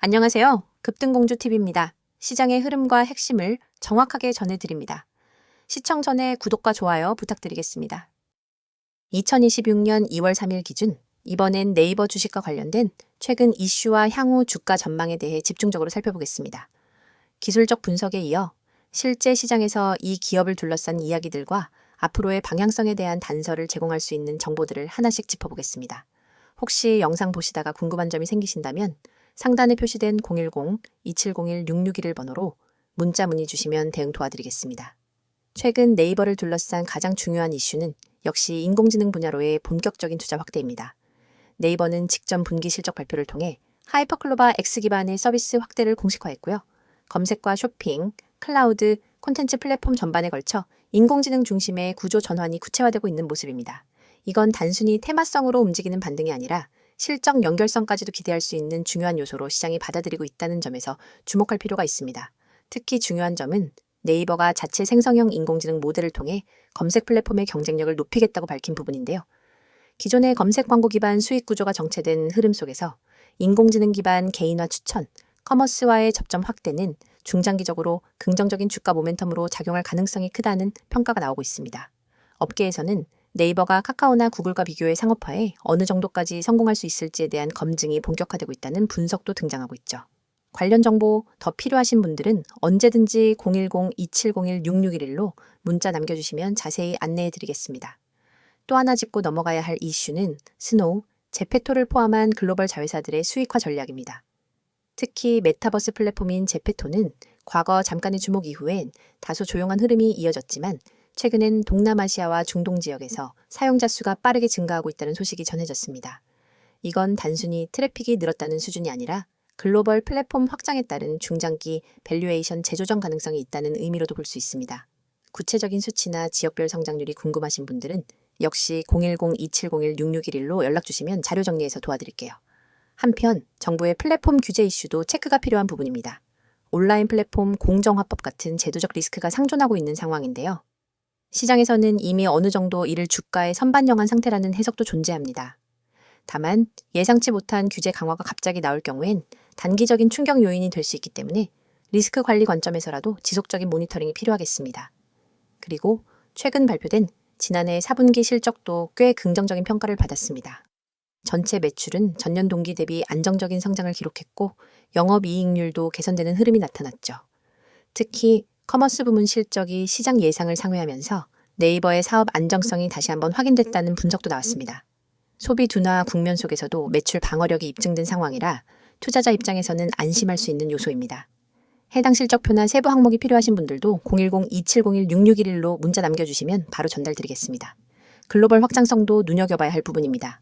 안녕하세요. 급등공주TV입니다. 시장의 흐름과 핵심을 정확하게 전해드립니다. 시청 전에 구독과 좋아요 부탁드리겠습니다. 2026년 2월 3일 기준 이번엔 네이버 주식과 관련된 최근 이슈와 향후 주가 전망에 대해 집중적으로 살펴보겠습니다. 기술적 분석에 이어 실제 시장에서 이 기업을 둘러싼 이야기들과 앞으로의 방향성에 대한 단서를 제공할 수 있는 정보들을 하나씩 짚어보겠습니다. 혹시 영상 보시다가 궁금한 점이 생기신다면 상단에 표시된 010-2701-661 번호로 문자 문의 주시면 대응 도와드리겠습니다. 최근 네이버를 둘러싼 가장 중요한 이슈는 역시 인공지능 분야로의 본격적인 투자 확대입니다. 네이버는 직전 분기 실적 발표를 통해 하이퍼클로바 X 기반의 서비스 확대를 공식화했고요. 검색과 쇼핑, 클라우드, 콘텐츠 플랫폼 전반에 걸쳐 인공지능 중심의 구조 전환이 구체화되고 있는 모습입니다. 이건 단순히 테마성으로 움직이는 반등이 아니라 실적 연결성까지도 기대할 수 있는 중요한 요소로 시장이 받아들이고 있다는 점에서 주목할 필요가 있습니다. 특히 중요한 점은 네이버가 자체 생성형 인공지능 모델을 통해 검색 플랫폼의 경쟁력을 높이겠다고 밝힌 부분인데요. 기존의 검색 광고 기반 수익 구조가 정체된 흐름 속에서 인공지능 기반 개인화 추천, 커머스와의 접점 확대는 중장기적으로 긍정적인 주가 모멘텀으로 작용할 가능성이 크다는 평가가 나오고 있습니다. 업계에서는 네이버가 카카오나 구글과 비교해 상업화에 어느 정도까지 성공할 수 있을지에 대한 검증이 본격화되고 있다는 분석도 등장하고 있죠. 관련 정보 더 필요하신 분들은 언제든지 010-2701-6611로 문자 남겨주시면 자세히 안내해 드리겠습니다. 또 하나 짚고 넘어가야 할 이슈는 스노우, 제페토를 포함한 글로벌 자회사들의 수익화 전략입니다. 특히 메타버스 플랫폼인 제페토는 과거 잠깐의 주목 이후엔 다소 조용한 흐름이 이어졌지만 최근엔 동남아시아와 중동 지역에서 사용자 수가 빠르게 증가하고 있다는 소식이 전해졌습니다. 이건 단순히 트래픽이 늘었다는 수준이 아니라 글로벌 플랫폼 확장에 따른 중장기 밸류에이션 재조정 가능성이 있다는 의미로도 볼 수 있습니다. 구체적인 수치나 지역별 성장률이 궁금하신 분들은 역시 010-2701-6611로 연락 주시면 자료 정리해서 도와드릴게요. 한편 정부의 플랫폼 규제 이슈도 체크가 필요한 부분입니다. 온라인 플랫폼 공정화법 같은 제도적 리스크가 상존하고 있는 상황인데요. 시장에서는 이미 어느 정도 이를 주가에 선반영한 상태라는 해석도 존재합니다. 다만 예상치 못한 규제 강화가 갑자기 나올 경우엔 단기적인 충격 요인이 될 수 있기 때문에 리스크 관리 관점에서라도 지속적인 모니터링이 필요하겠습니다. 그리고 최근 발표된 지난해 4분기 실적도 꽤 긍정적인 평가를 받았습니다. 전체 매출은 전년 동기 대비 안정적인 성장을 기록했고 영업이익률도 개선되는 흐름이 나타났죠. 특히 커머스 부문 실적이 시장 예상을 상회하면서 네이버의 사업 안정성이 다시 한번 확인됐다는 분석도 나왔습니다. 소비 둔화 국면 속에서도 매출 방어력이 입증된 상황이라 투자자 입장에서는 안심할 수 있는 요소입니다. 해당 실적표나 세부 항목이 필요하신 분들도 010-2701-6611로 문자 남겨주시면 바로 전달드리겠습니다. 글로벌 확장성도 눈여겨봐야 할 부분입니다.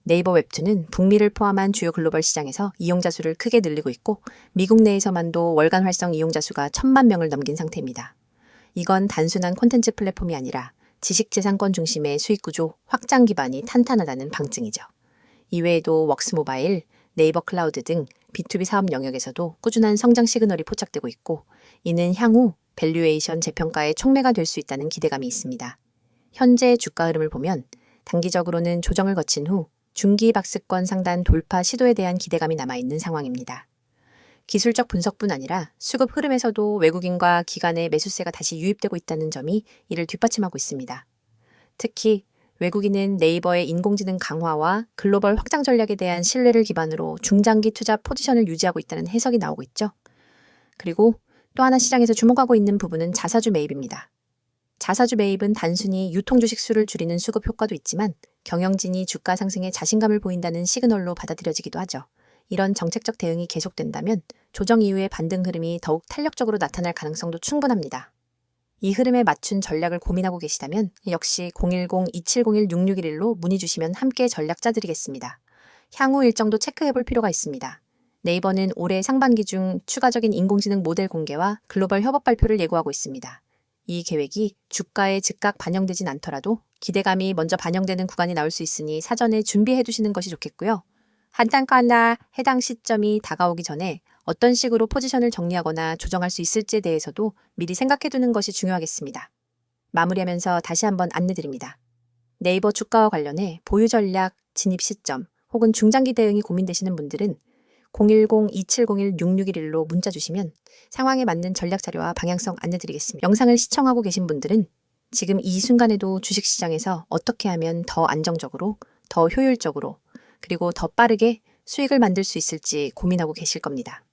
네이버 웹툰은 북미를 포함한 주요 글로벌 시장에서 이용자 수를 크게 늘리고 있고 미국 내에서만도 월간 활성 이용자 수가 1,000만 명을 넘긴 상태입니다. 이건 단순한 콘텐츠 플랫폼이 아니라 지식재산권 중심의 수익 구조, 확장 기반이 탄탄하다는 방증이죠. 이외에도 웍스모바일, 네이버 클라우드 등 B2B 사업 영역에서도 꾸준한 성장 시그널이 포착되고 있고 이는 향후 밸류에이션 재평가의 촉매가 될 수 있다는 기대감이 있습니다. 현재 주가 흐름을 보면 단기적으로는 조정을 거친 후 중기 박스권 상단 돌파 시도에 대한 기대감이 남아있는 상황입니다. 기술적 분석뿐 아니라 수급 흐름에서도 외국인과 기관의 매수세가 다시 유입되고 있다는 점이 이를 뒷받침하고 있습니다. 특히 외국인은 네이버의 인공지능 강화와 글로벌 확장 전략에 대한 신뢰를 기반으로 중장기 투자 포지션을 유지하고 있다는 해석이 나오고 있죠. 그리고 또 하나 시장에서 주목하고 있는 부분은 자사주 매입입니다. 자사주 매입은 단순히 유통주식 수를 줄이는 수급 효과도 있지만 경영진이 주가 상승에 자신감을 보인다는 시그널로 받아들여지기도 하죠. 이런 정책적 대응이 계속된다면 조정 이후의 반등 흐름이 더욱 탄력적으로 나타날 가능성도 충분합니다. 이 흐름에 맞춘 전략을 고민하고 계시다면 역시 010-2701-6611로 문의 주시면 함께 전략 짜드리겠습니다. 향후 일정도 체크해볼 필요가 있습니다. 네이버는 올해 상반기 중 추가적인 인공지능 모델 공개와 글로벌 협업 발표를 예고하고 있습니다. 이 계획이 주가에 즉각 반영되진 않더라도 기대감이 먼저 반영되는 구간이 나올 수 있으니 사전에 준비해 두시는 것이 좋겠고요. 한탄가나 해당 시점이 다가오기 전에 어떤 식으로 포지션을 정리하거나 조정할 수 있을지에 대해서도 미리 생각해 두는 것이 중요하겠습니다. 마무리하면서 다시 한번 안내드립니다. 네이버 주가와 관련해 보유 전략, 진입 시점 혹은 중장기 대응이 고민되시는 분들은 010-2701-6611로 문자 주시면 상황에 맞는 전략 자료와 방향성 안내드리겠습니다. 영상을 시청하고 계신 분들은 지금 이 순간에도 주식시장에서 어떻게 하면 더 안정적으로, 더 효율적으로, 그리고 더 빠르게 수익을 만들 수 있을지 고민하고 계실 겁니다.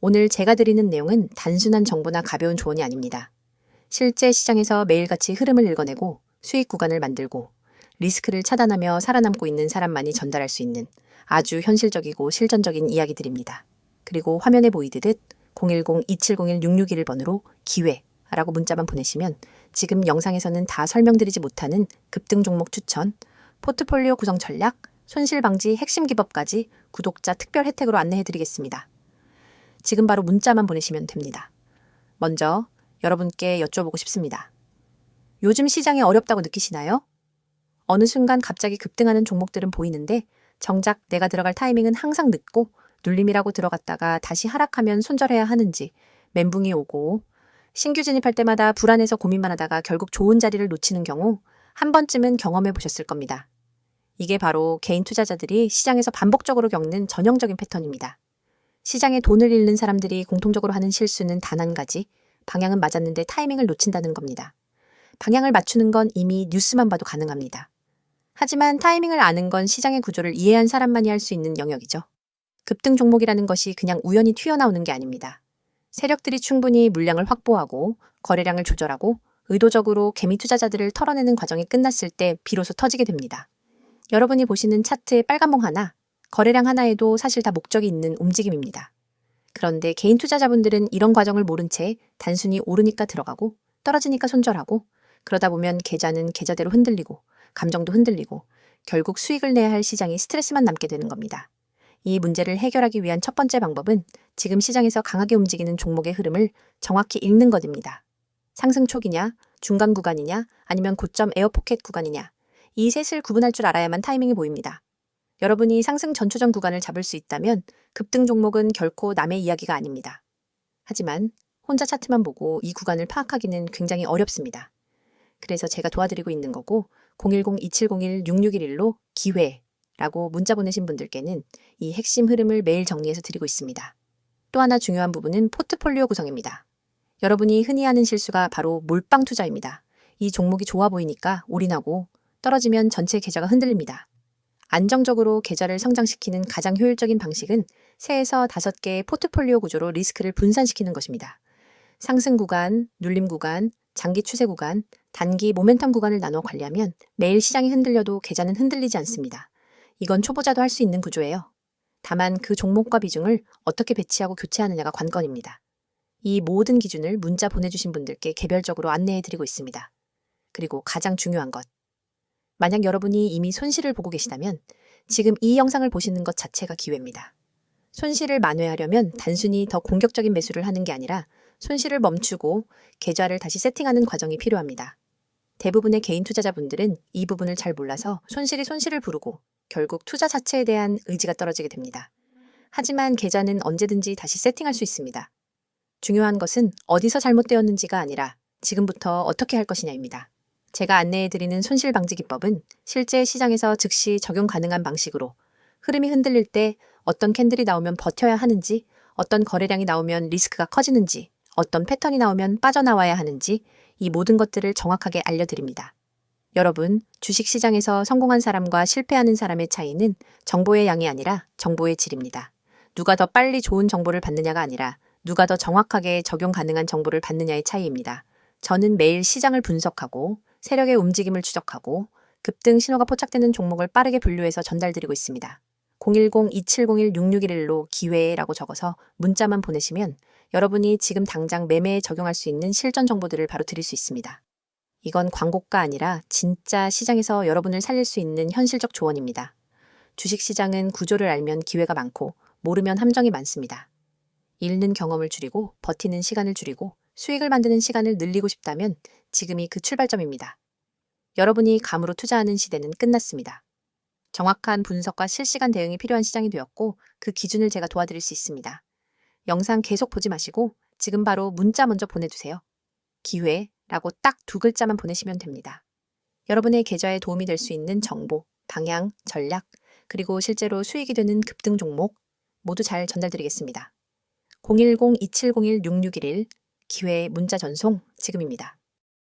오늘 제가 드리는 내용은 단순한 정보나 가벼운 조언이 아닙니다. 실제 시장에서 매일같이 흐름을 읽어내고 수익 구간을 만들고 리스크를 차단하며 살아남고 있는 사람만이 전달할 수 있는 아주 현실적이고 실전적인 이야기들입니다. 그리고 화면에 보이듯 010-2701-6611번으로 기회라고 문자만 보내시면 지금 영상에서는 다 설명드리지 못하는 급등 종목 추천, 포트폴리오 구성 전략, 손실 방지 핵심 기법까지 구독자 특별 혜택으로 안내해드리겠습니다. 지금 바로 문자만 보내시면 됩니다. 먼저 여러분께 여쭤보고 싶습니다. 요즘 시장이 어렵다고 느끼시나요? 어느 순간 갑자기 급등하는 종목들은 보이는데 정작 내가 들어갈 타이밍은 항상 늦고 눌림이라고 들어갔다가 다시 하락하면 손절해야 하는지 멘붕이 오고 신규 진입할 때마다 불안해서 고민만 하다가 결국 좋은 자리를 놓치는 경우 한 번쯤은 경험해 보셨을 겁니다. 이게 바로 개인 투자자들이 시장에서 반복적으로 겪는 전형적인 패턴입니다. 시장에 돈을 잃는 사람들이 공통적으로 하는 실수는 단 한 가지, 방향은 맞았는데 타이밍을 놓친다는 겁니다. 방향을 맞추는 건 이미 뉴스만 봐도 가능합니다. 하지만 타이밍을 아는 건 시장의 구조를 이해한 사람만이 할 수 있는 영역이죠. 급등 종목이라는 것이 그냥 우연히 튀어나오는 게 아닙니다. 세력들이 충분히 물량을 확보하고 거래량을 조절하고 의도적으로 개미 투자자들을 털어내는 과정이 끝났을 때 비로소 터지게 됩니다. 여러분이 보시는 차트의 빨간봉 하나, 거래량 하나에도 사실 다 목적이 있는 움직임입니다. 그런데 개인 투자자분들은 이런 과정을 모른 채 단순히 오르니까 들어가고 떨어지니까 손절하고 그러다 보면 계좌는 계좌대로 흔들리고 감정도 흔들리고 결국 수익을 내야 할 시장이 스트레스만 남게 되는 겁니다. 이 문제를 해결하기 위한 첫 번째 방법은 지금 시장에서 강하게 움직이는 종목의 흐름을 정확히 읽는 것입니다. 상승 초기냐, 중간 구간이냐, 아니면 고점 에어포켓 구간이냐, 이 셋을 구분할 줄 알아야만 타이밍이 보입니다. 여러분이 상승 전초전 구간을 잡을 수 있다면 급등 종목은 결코 남의 이야기가 아닙니다. 하지만 혼자 차트만 보고 이 구간을 파악하기는 굉장히 어렵습니다. 그래서 제가 도와드리고 있는 거고 010-2701-6611로 기회라고 문자 보내신 분들께는 이 핵심 흐름을 매일 정리해서 드리고 있습니다. 또 하나 중요한 부분은 포트폴리오 구성입니다. 여러분이 흔히 하는 실수가 바로 몰빵 투자입니다. 이 종목이 좋아 보이니까 올인하고 떨어지면 전체 계좌가 흔들립니다. 안정적으로 계좌를 성장시키는 가장 효율적인 방식은 3에서 5개의 포트폴리오 구조로 리스크를 분산시키는 것입니다. 상승 구간, 눌림 구간, 장기 추세 구간, 단기 모멘텀 구간을 나눠 관리하면 매일 시장이 흔들려도 계좌는 흔들리지 않습니다. 이건 초보자도 할 수 있는 구조예요. 다만 그 종목과 비중을 어떻게 배치하고 교체하느냐가 관건입니다. 이 모든 기준을 문자 보내주신 분들께 개별적으로 안내해드리고 있습니다. 그리고 가장 중요한 것. 만약 여러분이 이미 손실을 보고 계시다면 지금 이 영상을 보시는 것 자체가 기회입니다. 손실을 만회하려면 단순히 더 공격적인 매수를 하는 게 아니라 손실을 멈추고 계좌를 다시 세팅하는 과정이 필요합니다. 대부분의 개인 투자자분들은 이 부분을 잘 몰라서 손실이 손실을 부르고 결국 투자 자체에 대한 의지가 떨어지게 됩니다. 하지만 계좌는 언제든지 다시 세팅할 수 있습니다. 중요한 것은 어디서 잘못되었는지가 아니라 지금부터 어떻게 할 것이냐입니다. 제가 안내해드리는 손실 방지 기법은 실제 시장에서 즉시 적용 가능한 방식으로 흐름이 흔들릴 때 어떤 캔들이 나오면 버텨야 하는지, 어떤 거래량이 나오면 리스크가 커지는지, 어떤 패턴이 나오면 빠져나와야 하는지 이 모든 것들을 정확하게 알려드립니다. 여러분, 주식시장에서 성공한 사람과 실패하는 사람의 차이는 정보의 양이 아니라 정보의 질입니다. 누가 더 빨리 좋은 정보를 받느냐가 아니라 누가 더 정확하게 적용 가능한 정보를 받느냐의 차이입니다. 저는 매일 시장을 분석하고 세력의 움직임을 추적하고 급등 신호가 포착되는 종목을 빠르게 분류해서 전달드리고 있습니다. 010-2701-6611로 기회라고 적어서 문자만 보내시면 여러분이 지금 당장 매매에 적용할 수 있는 실전 정보들을 바로 드릴 수 있습니다. 이건 광고가 아니라 진짜 시장에서 여러분을 살릴 수 있는 현실적 조언입니다. 주식시장은 구조를 알면 기회가 많고 모르면 함정이 많습니다. 잃는 경험을 줄이고 버티는 시간을 줄이고 수익을 만드는 시간을 늘리고 싶다면 지금이 그 출발점입니다. 여러분이 감으로 투자하는 시대는 끝났습니다. 정확한 분석과 실시간 대응이 필요한 시장이 되었고 그 기준을 제가 도와드릴 수 있습니다. 영상 계속 보지 마시고 지금 바로 문자 먼저 보내주세요. 기회라고 딱 2글자만 보내시면 됩니다. 여러분의 계좌에 도움이 될 수 있는 정보, 방향, 전략, 그리고 실제로 수익이 되는 급등 종목, 모두 잘 전달드리겠습니다. 010-2701-6611 기회 문자 전송 지금입니다.